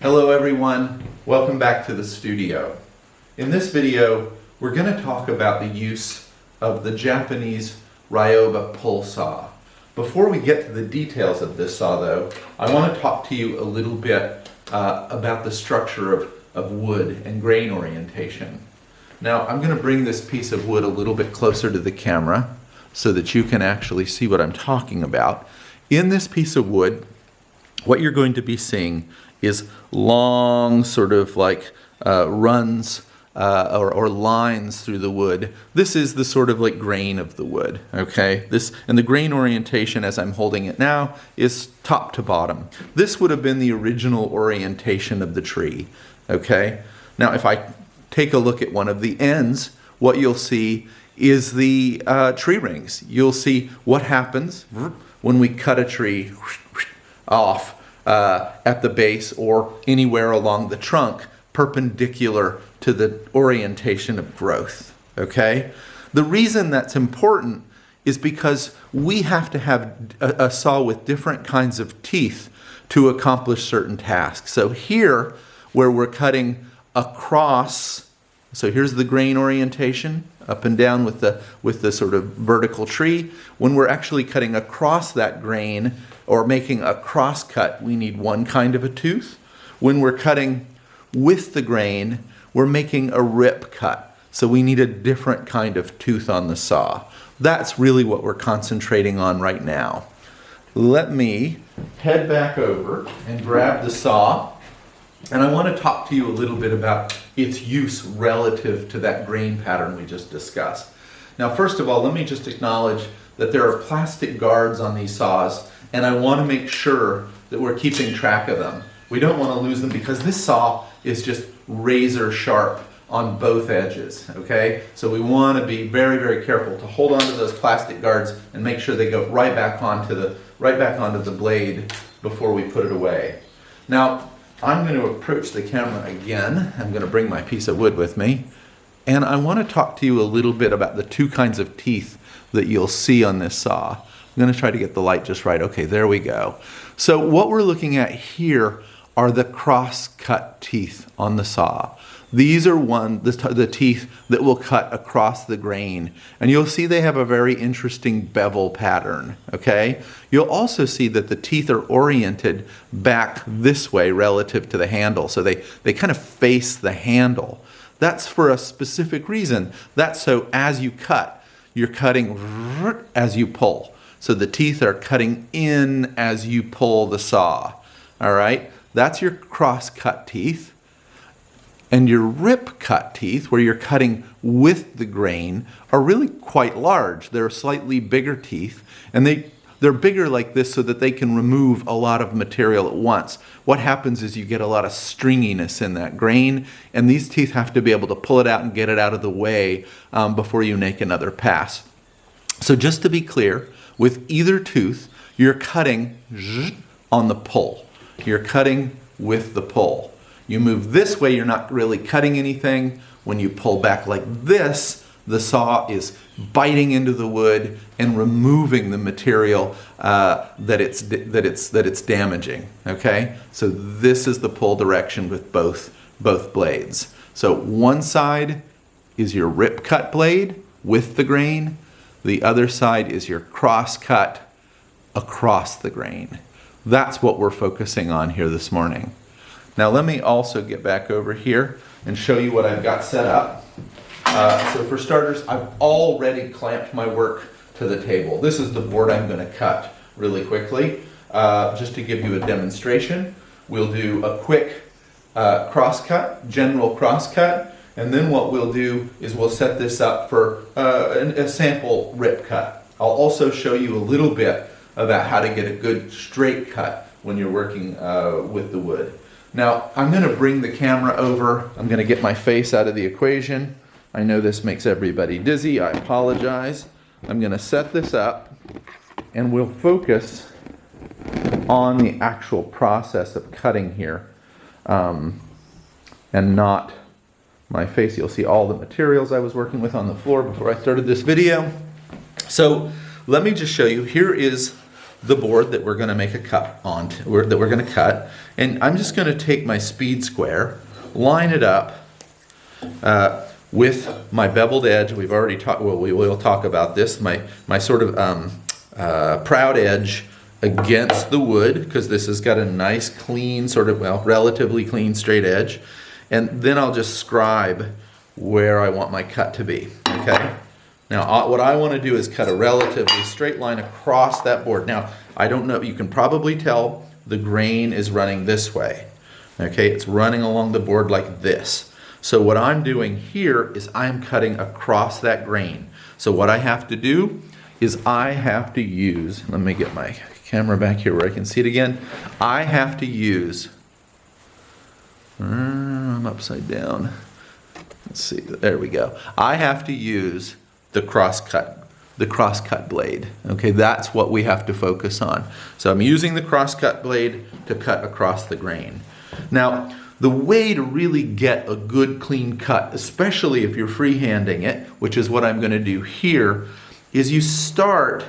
Hello everyone, welcome back to the studio. In this video, we're going to talk about the use of the Japanese Ryoba pull saw. Before we get to the details of this saw though, I want to talk to you a little bit about the structure of wood and grain orientation. Now I'm going to bring this piece of wood a little bit closer to the camera so that you can actually see what I'm talking about. In this piece of wood, what you're going to be seeing is long sort of like runs or lines through the wood. This is the sort of like grain of the wood, okay? And the grain orientation as I'm holding it now is top to bottom. This would have been the original orientation of the tree, okay? Now if I take a look at one of the ends, what you'll see is the tree rings. You'll see what happens when we cut a tree off at the base or anywhere along the trunk perpendicular to the orientation of growth, okay? The reason that's important is because we have to have a saw with different kinds of teeth to accomplish certain tasks. So here, where we're cutting across, so here's the grain orientation, up and down with the sort of vertical tree. When we're actually cutting across that grain or making a cross cut, we need one kind of a tooth. When we're cutting with the grain, we're making a rip cut. So we need a different kind of tooth on the saw. That's really what we're concentrating on right now. Let me head back over and grab the saw. And I want to talk to you a little bit about its use relative to that grain pattern we just discussed. Now, first of all, let me just acknowledge that there are plastic guards on these saws, and I want to make sure that we're keeping track of them. We don't want to lose them because this saw is just razor sharp on both edges, okay? So we want to be very, very careful to hold onto those plastic guards and make sure they go right back onto the blade before we put it away. Now, I'm going to approach the camera again. I'm going to bring my piece of wood with me. And I want to talk to you a little bit about the two kinds of teeth that you'll see on this saw. I'm going to try to get the light just right. Okay, there we go. So what we're looking at here are the cross-cut teeth on the saw. These are the teeth that will cut across the grain. And you'll see they have a very interesting bevel pattern, okay? You'll also see that the teeth are oriented back this way relative to the handle. So they kind of face the handle. That's for a specific reason. That's so as you cut, you're cutting as you pull. So the teeth are cutting in as you pull the saw, all right? That's your cross-cut teeth. And your rip cut teeth, where you're cutting with the grain, are really quite large. They're slightly bigger teeth, and they're bigger like this so that they can remove a lot of material at once. What happens is you get a lot of stringiness in that grain, and these teeth have to be able to pull it out and get it out of the way before you make another pass. So just to be clear, with either tooth, you're cutting on the pull. You're cutting with the pull. You move this way, you're not really cutting anything. When you pull back like this, the saw is biting into the wood and removing the material that it's damaging. Okay, so this is the pull direction with both blades. So one side is your rip cut blade with the grain. The other side is your cross cut across the grain. That's what we're focusing on here this morning. Now let me also get back over here and show you what I've got set up. So for starters, I've already clamped my work to the table. This is the board I'm going to cut really quickly. Just to give you a demonstration, we'll do a quick crosscut, general crosscut, and then what we'll do is we'll set this up for a sample rip cut. I'll also show you a little bit about how to get a good straight cut when you're working with the wood. Now, I'm going to bring the camera over. I'm going to get my face out of the equation. I know this makes everybody dizzy. I apologize. I'm going to set this up, and we'll focus on the actual process of cutting here, and not my face. You'll see all the materials I was working with on the floor before I started this video. So let me just show you. Here is the board that we're going to make a cut on, that we're going to cut. And I'm just going to take my speed square, line it up with my beveled edge. We've already talked, well, we will talk about this, my sort of proud edge against the wood, because this has got a nice clean sort of, well, relatively clean straight edge. And then I'll just scribe where I want my cut to be, okay? Now, what I want to do is cut a relatively straight line across that board. Now, I don't know, you can probably tell the grain is running this way, okay? It's running along the board like this. So what I'm doing here is I'm cutting across that grain. So what I have to do is I have to use, let me get my camera back here where I can see it again. I have to use, I'm upside down. Let's see, there we go. I have to use the crosscut blade. Okay, that's what we have to focus on. So I'm using the crosscut blade to cut across the grain. Now, the way to really get a good clean cut, especially if you're freehanding it, which is what I'm going to do here, is you start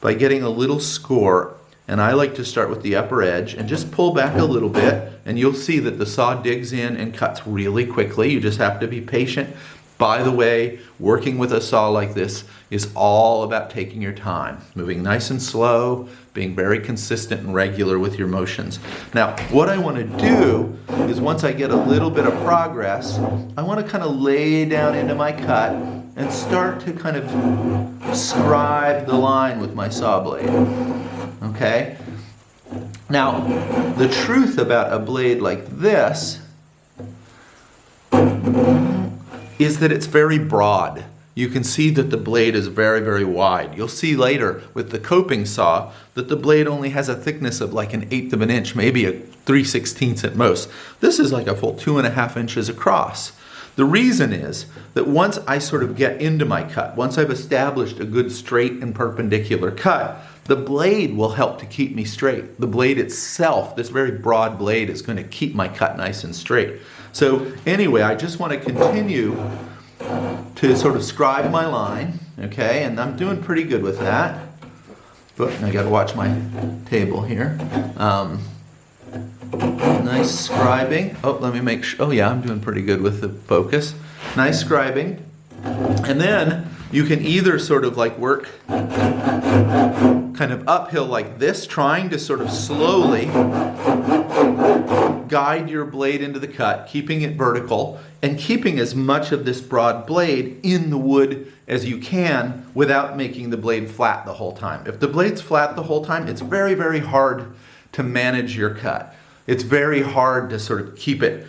by getting a little score, and I like to start with the upper edge and just pull back a little bit, and you'll see that the saw digs in and cuts really quickly. You just have to be patient. By the way, working with a saw like this is all about taking your time, moving nice and slow, being very consistent and regular with your motions. Now, what I want to do is once I get a little bit of progress, I want to kind of lay down into my cut and start to kind of scribe the line with my saw blade. Okay? Now, the truth about a blade like this is that it's very broad. You can see that the blade is very, very wide. You'll see later with the coping saw that the blade only has a thickness of like 1/8 of an inch, maybe a 3/16 at most. This is like a full 2.5 inches across. The reason is that once I sort of get into my cut, once I've established a good straight and perpendicular cut, the blade will help to keep me straight. The blade itself, this very broad blade, is going to keep my cut nice and straight. So anyway, I just want to continue to sort of scribe my line, okay? And I'm doing pretty good with that. But I got to watch my table here. Nice scribing. Oh, let me make sure. Oh yeah, I'm doing pretty good with the focus. Nice scribing. And then you can either sort of like work kind of uphill like this, trying to sort of slowly guide your blade into the cut, keeping it vertical, and keeping as much of this broad blade in the wood as you can without making the blade flat the whole time. If the blade's flat the whole time, it's very, very hard to manage your cut. It's very hard to sort of keep it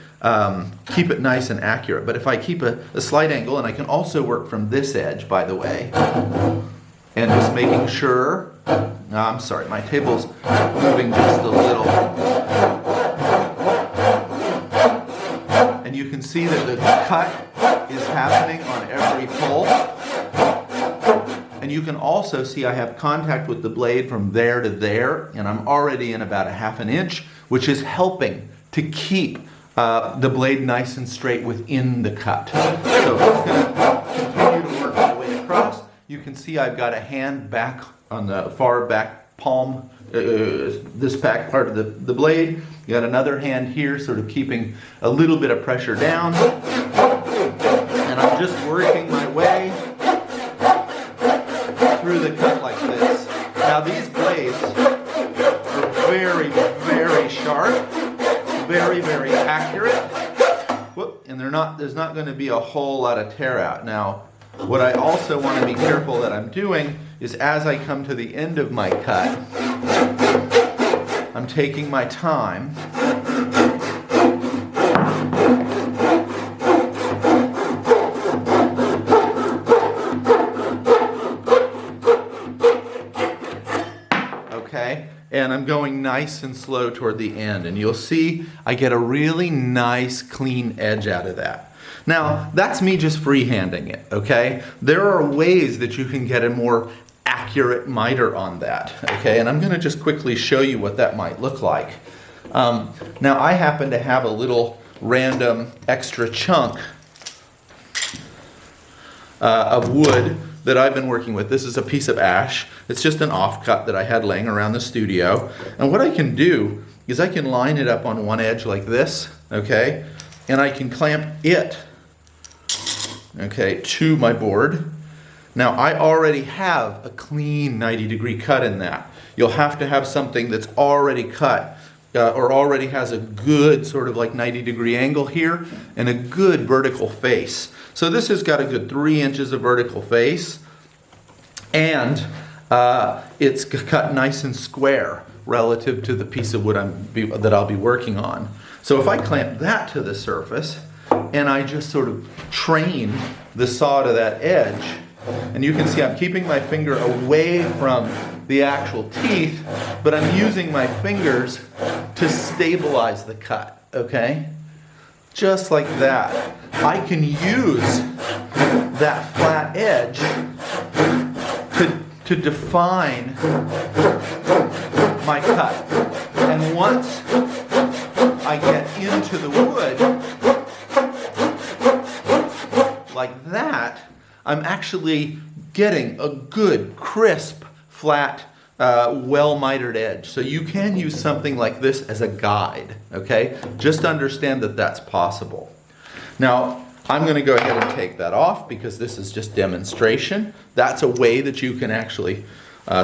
nice and accurate. But if I keep a slight angle, and I can also work from this edge, by the way, and just making sure, I'm sorry, my table's moving just a little. And you can see that the cut is happening on every pull. And you can also see I have contact with the blade from there to there, and I'm already in about 1/2 inch, which is helping to keep the blade nice and straight within the cut. So I'm going to continue to work my way across. You can see I've got a hand back on the far back palm, this back part of the blade. You got another hand here sort of keeping a little bit of pressure down. And I'm just working my way through the cut like this. Now these blades are very, very sharp, very, very accurate. Whoop, and there's not going to be a whole lot of tear out. Now, what I also want to be careful that I'm doing is as I come to the end of my cut, I'm taking my time. Okay, and I'm going nice and slow toward the end, and you'll see I get a really nice clean edge out of that. Now, that's me just freehanding it, okay? There are ways that you can get a more accurate miter on that, okay? And I'm gonna just quickly show you what that might look like. Now, I happen to have a little random extra chunk of wood that I've been working with. This is a piece of ash. It's just an offcut that I had laying around the studio. And what I can do is I can line it up on one edge like this, okay? And I can clamp it, okay, to my board. Now I already have a clean 90-degree cut in that. You'll have to have something that's already cut or already has a good sort of like 90-degree angle here and a good vertical face. So this has got a good 3 inches of vertical face, and it's cut nice and square relative to the piece of wood that I'll be working on. So if I clamp that to the surface and I just sort of train the saw to that edge, and you can see I'm keeping my finger away from the actual teeth, but I'm using my fingers to stabilize the cut, okay? Just like that. I can use that flat edge to define my cut. And once I get into the wood, like that, I'm actually getting a good, crisp, flat, well-mitered edge. So you can use something like this as a guide, okay? Just understand that that's possible. Now, I'm going to go ahead and take that off because this is just demonstration. That's a way that you can actually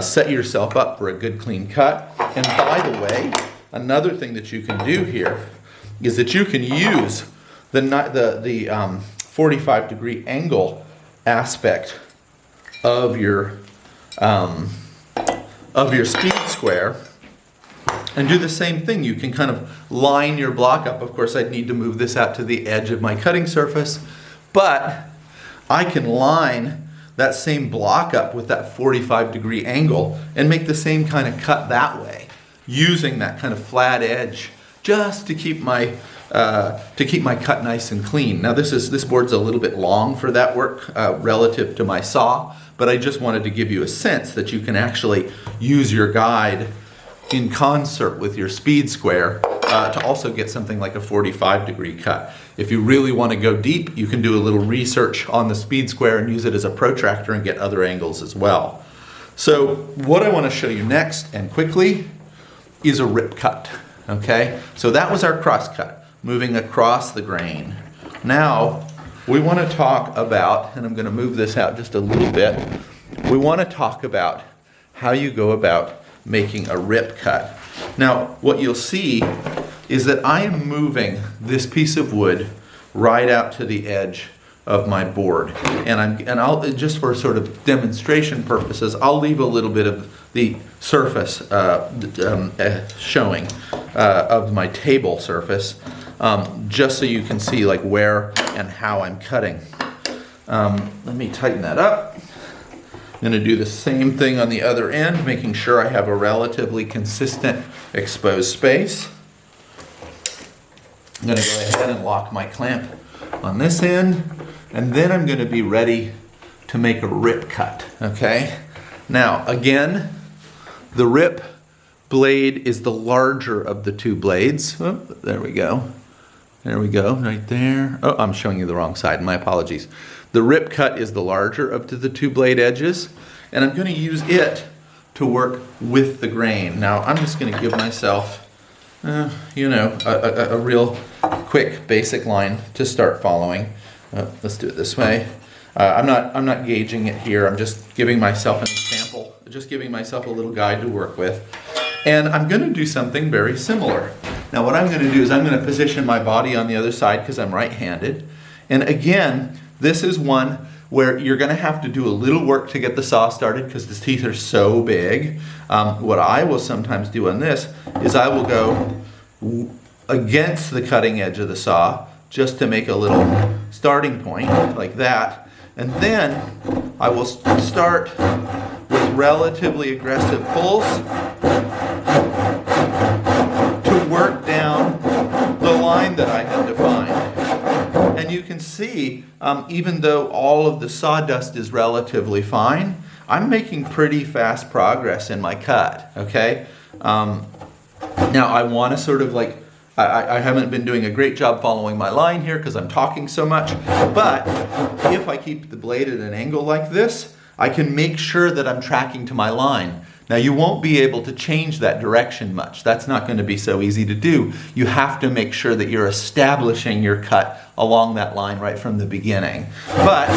set yourself up for a good, clean cut. And by the way, another thing that you can do here is that you can use the 45-degree angle aspect of your speed square and do the same thing. You can kind of line your block up. Of course, I'd need to move this out to the edge of my cutting surface, but I can line that same block up with that 45-degree angle and make the same kind of cut that way, using that kind of flat edge just to keep my cut nice and clean. Now this board's a little bit long for that work relative to my saw, but I just wanted to give you a sense that you can actually use your guide in concert with your speed square to also get something like a 45-degree cut. If you really want to go deep, you can do a little research on the speed square and use it as a protractor and get other angles as well. So what I want to show you next and quickly is a rip cut. Okay, so that was our cross cut, moving across the grain. Now we want to talk about, and I'm going to move this out just a little bit, we want to talk about how you go about making a rip cut. Now what you'll see is that I am moving this piece of wood right out to the edge of my board, and I'll just for sort of demonstration purposes, I'll leave a little bit of the surface showing of my table surface, just so you can see like where and how I'm cutting. Let me tighten that up. I'm going to do the same thing on the other end, making sure I have a relatively consistent exposed space. I'm going to go ahead and lock my clamp on this end, and then I'm going to be ready to make a rip cut, okay? Now, again, the rip blade is the larger of the two blades. Oh, there we go. There we go, right there. Oh, I'm showing you the wrong side, my apologies. The rip cut is the larger of the two blade edges, and I'm going to use it to work with the grain. Now, I'm just going to give myself, a real quick basic line to start following. Let's do it this way. I'm not gauging it here. I'm just giving myself an example, just giving myself a little guide to work with. And I'm going to do something very similar. Now what I'm going to do is I'm going to position my body on the other side because I'm right-handed. And again, this is one where you're going to have to do a little work to get the saw started because the teeth are so big. What I will sometimes do on this is I will go against the cutting edge of the saw just to make a little starting point like that. And then I will start with relatively aggressive pulls to work down the line that I had defined. And you can see, even though all of the sawdust is relatively fine, I'm making pretty fast progress in my cut, okay? Now I want to sort of like, I haven't been doing a great job following my line here because I'm talking so much, but if I keep the blade at an angle like this, I can make sure that I'm tracking to my line. Now you won't be able to change that direction much. That's not going to be so easy to do. You have to make sure that you're establishing your cut along that line right from the beginning. But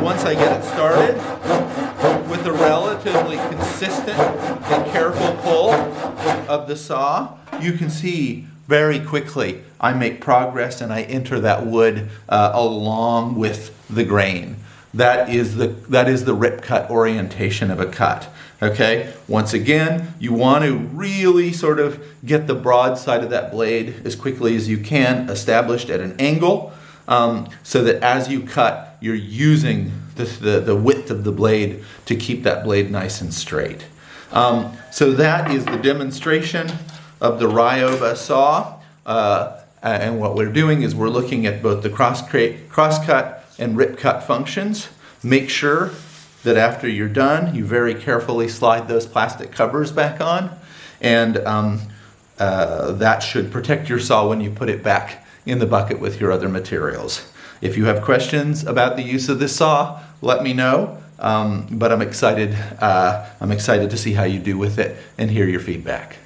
once I get it started with a relatively consistent and careful pull of the saw, you can see very quickly I make progress and I enter that wood along with the grain. That is the rip cut orientation of a cut. Okay, once again, you want to really sort of get the broad side of that blade as quickly as you can established at an angle, so that as you cut, you're using the width of the blade to keep that blade nice and straight. So that is the demonstration of the Ryoba saw, and what we're doing is we're looking at both the crosscut and rip cut functions. Make sure that after you're done, you very carefully slide those plastic covers back on, and that should protect your saw when you put it back in the bucket with your other materials. If you have questions about the use of this saw, let me know, but I'm excited to see how you do with it and hear your feedback.